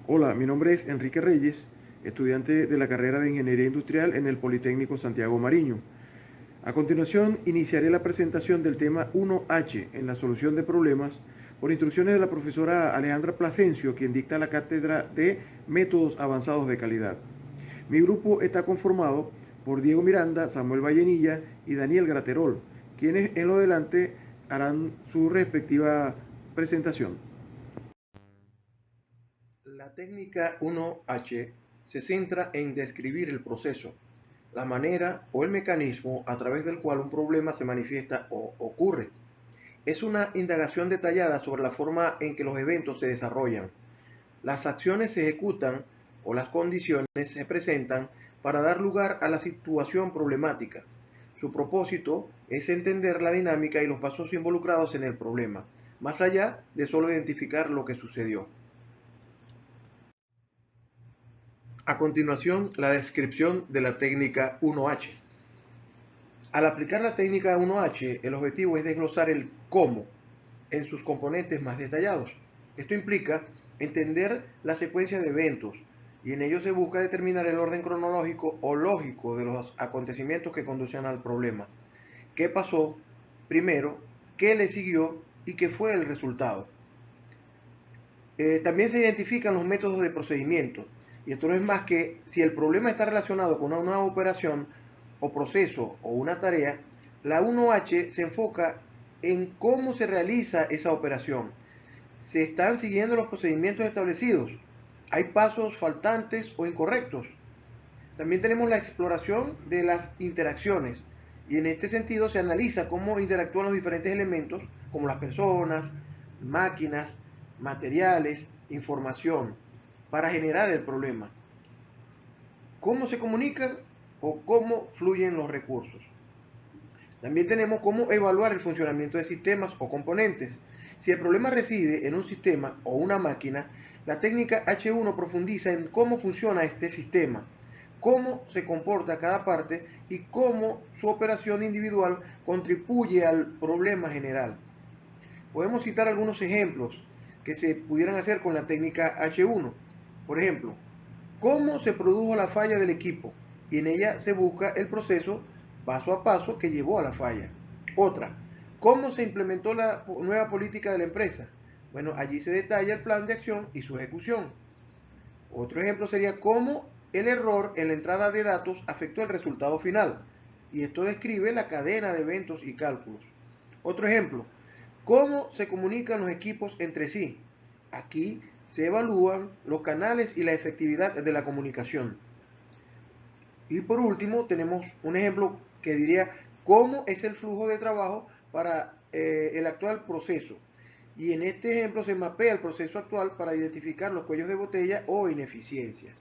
Hola, mi nombre es Enrique Reyes, estudiante de la carrera de Ingeniería Industrial en el Politécnico Santiago Mariño. A continuación, iniciaré la presentación del tema 1H en la solución de problemas por instrucciones de la profesora Alejandra Plasencio, quien dicta la cátedra de Métodos Avanzados de Calidad. Mi grupo está conformado por Diego Miranda, Samuel Vallenilla y Daniel Graterol, quienes en lo adelante harán su respectiva presentación. La técnica 1H se centra en describir el proceso, la manera o el mecanismo a través del cual un problema se manifiesta o ocurre. Es una indagación detallada sobre la forma en que los eventos se desarrollan. Las acciones se ejecutan o las condiciones se presentan para dar lugar a la situación problemática. Su propósito es entender la dinámica y los pasos involucrados en el problema, más allá de solo identificar lo que sucedió. A continuación, la descripción de la técnica 1H. Al aplicar la técnica 1H, el objetivo es desglosar el cómo en sus componentes más detallados. Esto implica entender la secuencia de eventos y en ello se busca determinar el orden cronológico o lógico de los acontecimientos que conducen al problema. ¿Qué pasó primero? ¿Qué le siguió? ¿Y qué fue el resultado? También se identifican los métodos de procedimiento. Y esto no es más que si el problema está relacionado con una operación o proceso o una tarea, la 1H se enfoca en cómo se realiza esa operación. ¿Se están siguiendo los procedimientos establecidos? ¿Hay pasos faltantes o incorrectos? También tenemos la exploración de las interacciones. Y en este sentido se analiza cómo interactúan los diferentes elementos, como las personas, máquinas, materiales, información, para generar el problema. ¿Cómo se comunican o cómo fluyen los recursos? También tenemos cómo evaluar el funcionamiento de sistemas o componentes. Si el problema reside en un sistema o una máquina, la técnica H1 profundiza en cómo funciona este sistema, cómo se comporta cada parte y cómo su operación individual contribuye al problema general. Podemos citar algunos ejemplos que se pudieran hacer con la técnica H1. Por ejemplo, cómo se produjo la falla del equipo y en ella se busca el proceso paso a paso que llevó a la falla. Otra, cómo se implementó la nueva política de la empresa. Bueno, allí se detalla el plan de acción y su ejecución. Otro ejemplo sería cómo el error en la entrada de datos afectó el resultado final. Y esto describe la cadena de eventos y cálculos. Otro ejemplo, cómo se comunican los equipos entre sí. Aquí se evalúan los canales y la efectividad de la comunicación. Y por último, tenemos un ejemplo que diría cómo es el flujo de trabajo para el actual proceso. Y en este ejemplo se mapea el proceso actual para identificar los cuellos de botella o ineficiencias.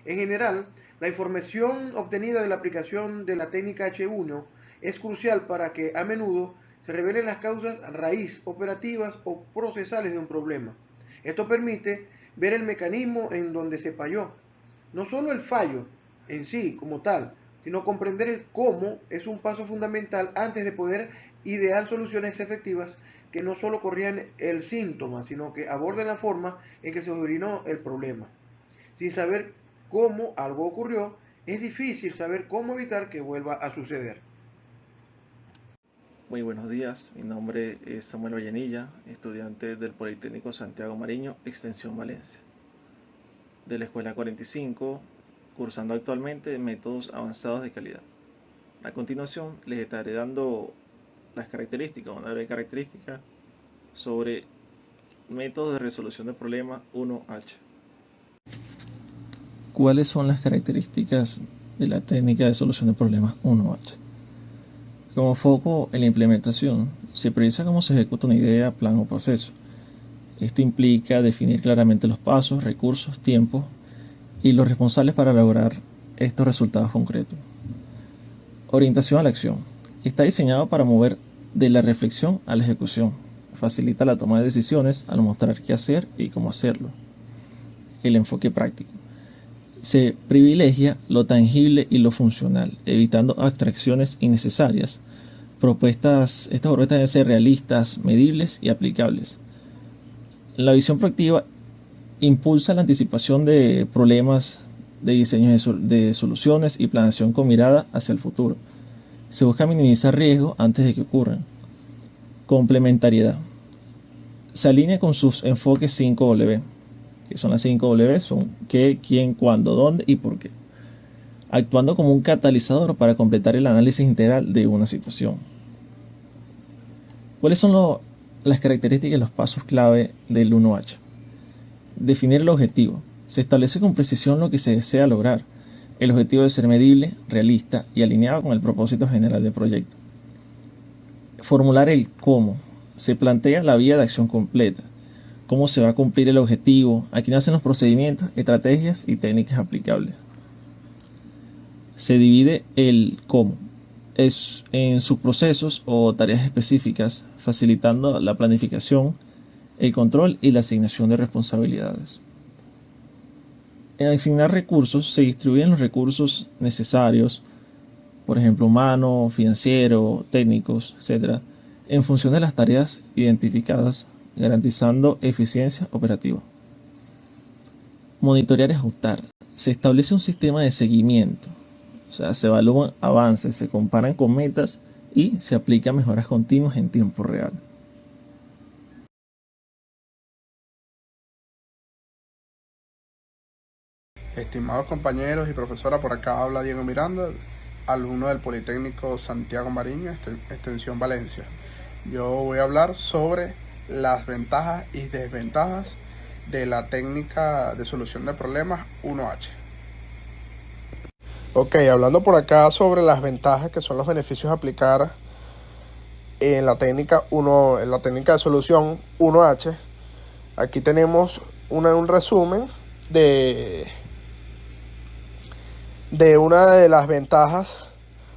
En general, la información obtenida de la aplicación de la técnica H1 es crucial para que a menudo se revelen las causas raíz operativas o procesales de un problema. Esto permite ver el mecanismo en donde se falló. No solo el fallo en sí como tal, sino comprender el cómo es un paso fundamental antes de poder idear soluciones efectivas que no solo corrían el síntoma, sino que aborden la forma en que se originó el problema. Sin saber cómo algo ocurrió, es difícil saber cómo evitar que vuelva a suceder. Muy buenos días, mi nombre es Samuel Vallenilla, estudiante del Politécnico Santiago Mariño, Extensión Valencia, de la Escuela 45, cursando actualmente Métodos Avanzados de Calidad. A continuación les estaré dando las características, una breve característica sobre métodos de resolución de problemas 1H. ¿Cuáles son las características de la técnica de solución de problemas 1H? Como foco en la implementación, se prioriza cómo se ejecuta una idea, plan o proceso. Esto implica definir claramente los pasos, recursos, tiempos y los responsables para lograr estos resultados concretos. Orientación a la acción. Está diseñado para mover de la reflexión a la ejecución. Facilita la toma de decisiones al mostrar qué hacer y cómo hacerlo. El enfoque práctico. Se privilegia lo tangible y lo funcional, evitando abstracciones innecesarias. Estas propuestas deben ser realistas, medibles y aplicables. La visión proactiva Impulsa la anticipación de problemas, de diseño de soluciones y planeación con mirada hacia el futuro. Se busca minimizar riesgos antes de que ocurran. Complementariedad. Se alinea con sus enfoques 5W, que son las 5W, son qué, quién, cuándo, dónde y por qué, actuando como un catalizador para completar el análisis integral de una situación. ¿Cuáles son las características y los pasos clave del 1H? Definir el objetivo. Se establece con precisión lo que se desea lograr. El objetivo debe ser medible, realista y alineado con el propósito general del proyecto. Formular el cómo. Se plantea la vía de acción completa. Cómo se va a cumplir el objetivo, aquí nacen los procedimientos, estrategias y técnicas aplicables. Se divide el cómo en subprocesos o tareas específicas, facilitando la planificación, el control y la asignación de responsabilidades. En asignar recursos se distribuyen los recursos necesarios, por ejemplo, humanos, financieros, técnicos, etc., en función de las tareas identificadas, garantizando eficiencia operativa. Monitorear y ajustar. Se establece un sistema de seguimiento, o sea, se evalúan avances, se comparan con metas y se aplican mejoras continuas en tiempo real. Estimados compañeros y profesora, por acá habla Diego Miranda, alumno del Politécnico Santiago Mariño, extensión Valencia. Yo voy a hablar sobre las ventajas y desventajas de la técnica de solución de problemas 1H. Ok, hablando por acá sobre las ventajas, que son los beneficios a aplicar en la técnica de solución 1H. Aquí tenemos un resumen de una de las ventajas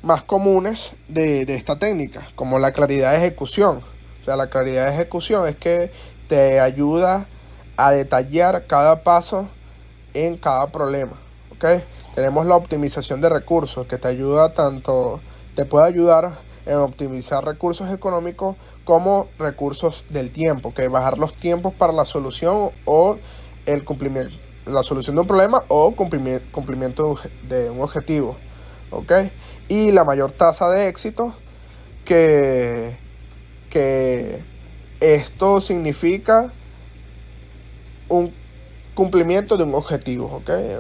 más comunes de esta técnica, como la claridad de ejecución. O sea, la claridad de ejecución es que te ayuda a detallar cada paso en cada problema. ¿Okay? Tenemos la optimización de recursos, que te puede ayudar en optimizar recursos económicos como recursos del tiempo, que bajar los tiempos para la solución o el cumplimiento, la solución de un problema o cumplimiento de un objetivo. ¿Okay? Y la mayor tasa de éxito, que esto significa un cumplimiento de un objetivo, ¿okay?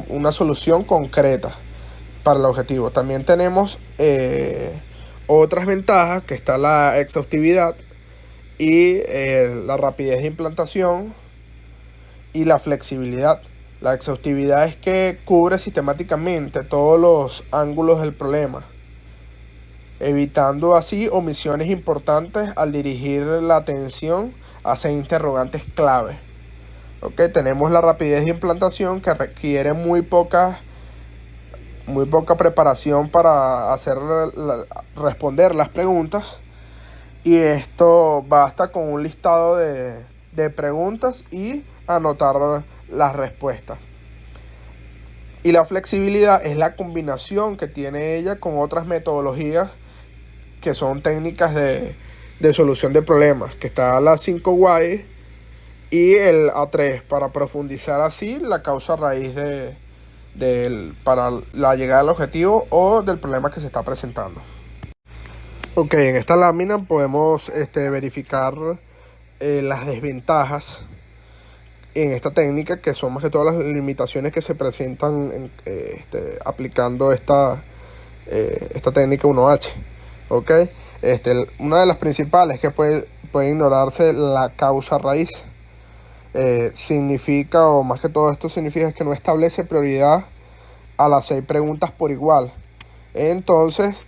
Una solución concreta para el objetivo. También tenemos otras ventajas, que está la exhaustividad y la rapidez de implantación y la flexibilidad. La exhaustividad es que cubre sistemáticamente todos los ángulos del problema, evitando así omisiones importantes al dirigir la atención hacia interrogantes clave. Okay, tenemos la rapidez de implantación, que requiere muy poca preparación para responder las preguntas, y esto basta con un listado de preguntas y anotar las respuestas. Y la flexibilidad es la combinación que tiene ella con otras metodologías que son técnicas de solución de problemas, que está la 5Y y el A3, para profundizar así la causa raíz para la llegada al objetivo o del problema que se está presentando. Ok, en esta lámina podemos verificar las desventajas en esta técnica, que son más que todas las limitaciones que se presentan aplicando esta técnica 1H. ¿Ok? Una de las principales, que puede ignorarse la causa raíz. Significa, o más que todo esto significa, que no establece prioridad a las 6 preguntas por igual. Entonces,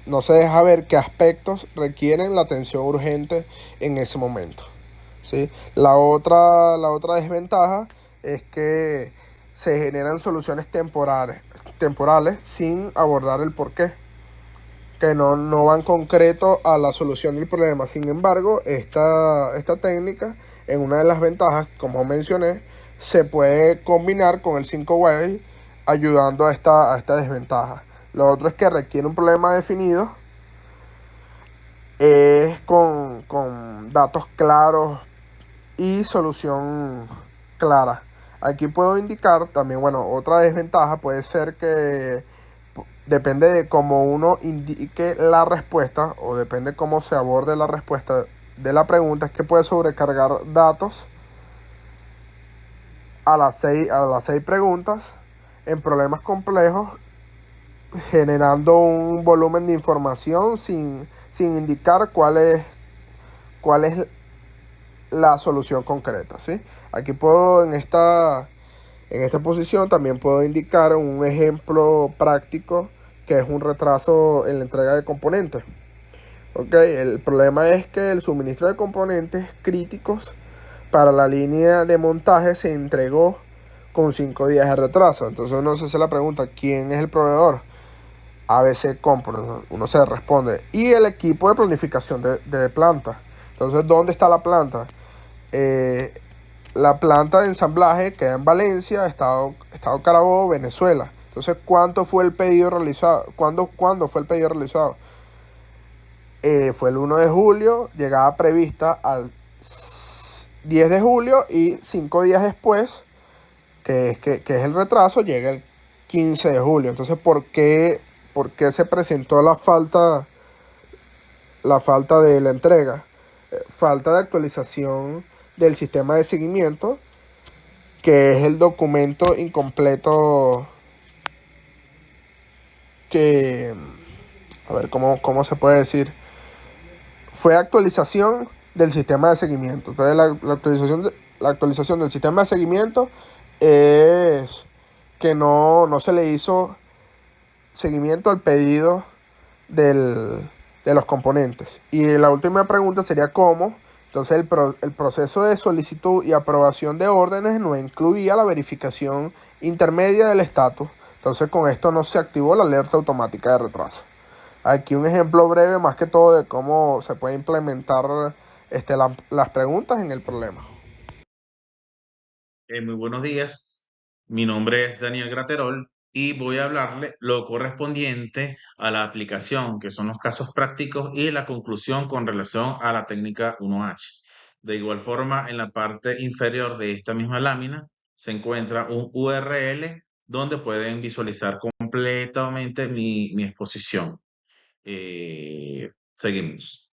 no se deja ver qué aspectos requieren la atención urgente en ese momento, ¿sí? La otra desventaja es que se generan soluciones temporales sin abordar el porqué, que no van concreto a la solución del problema. Sin embargo, esta técnica, en una de las ventajas, como mencioné, se puede combinar con el 5Y, ayudando a esta desventaja. Lo otro es que requiere un problema definido, es con datos claros y solución clara. Aquí puedo indicar también, bueno, otra desventaja puede ser que depende de cómo uno indique la respuesta o depende cómo se aborde la respuesta de la pregunta, es que puede sobrecargar datos a las seis preguntas en problemas complejos, generando un volumen de información sin indicar cuál es la solución concreta, ¿sí? Aquí puedo, en esta posición, también puedo indicar un ejemplo práctico que es un retraso en la entrega de componentes. ¿Ok? El problema es que el suministro de componentes críticos para la línea de montaje se entregó con 5 días de retraso. Entonces uno se hace la pregunta, ¿quién es el proveedor? ABC Components, uno se responde. Y el equipo de planificación de planta. Entonces, ¿dónde está la planta? La planta de ensamblaje queda en Valencia, Estado Carabobo, Venezuela. Entonces, ¿cuánto fue el pedido realizado? ¿Cuándo fue el pedido realizado? Fue el 1 de julio, llegada prevista al 10 de julio y 5 días después, que es el retraso, llega el 15 de julio. Entonces, ¿por qué se presentó la falta de la entrega? Falta de actualización del sistema de seguimiento, que es el documento incompleto que, a ver, ¿cómo se puede decir? Fue actualización del sistema de seguimiento. Entonces la actualización del sistema de seguimiento es que no se le hizo seguimiento al pedido de los componentes. Y la última pregunta sería ¿cómo? Entonces el proceso de solicitud y aprobación de órdenes no incluía la verificación intermedia del estatus. Entonces con esto no se activó la alerta automática de retraso. Aquí un ejemplo breve más que todo de cómo se puede implementar las preguntas en el problema. Muy buenos días, mi nombre es Daniel Graterol y voy a hablarle lo correspondiente a la aplicación, que son los casos prácticos y la conclusión con relación a la técnica 1H. De igual forma, en la parte inferior de esta misma lámina se encuentra un URL donde pueden visualizar completamente mi exposición. Seguimos.